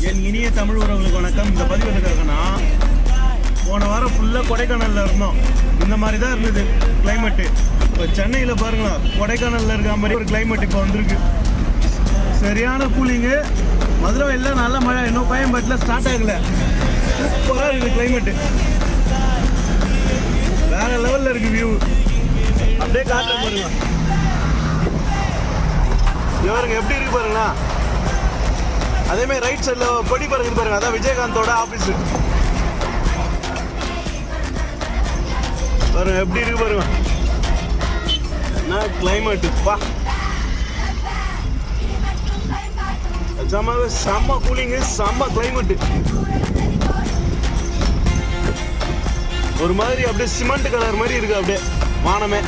என் இனிய தமிழ் உறவுகளுக்கு வணக்கம். இந்த பதிவு எதுக்காகனா, போன வாரம் ஃபுல்லாக கொடைக்கானலில் இருந்தோம். இந்த மாதிரி தான் இருந்தது கிளைமேட்டு. இப்போ சென்னையில் பாருங்களா, கொடைக்கானலில் இருக்கிற மாதிரி ஒரு கிளைமேட் இப்போ வந்திருக்கு. சரியான கூலிங்கு. மதுரை எல்லாம் நல்ல மழை, இன்னும் கோயம்பேட்டில் ஸ்டார்ட் ஆகலை. சூப்பராக இருக்குது கிளைமேட்டு, வேறு லெவலில் இருக்குது வியூ. அப்படியே காட்டுற பாருங்க, இவருங்க எப்படி இருக்கு பாருங்களா. அதேமாதிரி ரைட் சைடில் கொடி பறக்குது பாருங்க, அதான் விஜயகாந்தோட ஆஃபீஸு பாருங்க. எப்படி இருக்கு பாருங்க, என்ன கிளைமேட்டு பா. செம்ம கூலிங்கு, செம்ம கிளைமேட்டு. ஒரு மாதிரி அப்படியே சிமெண்ட் கலர் மாதிரி இருக்கு அப்படியே வானமே.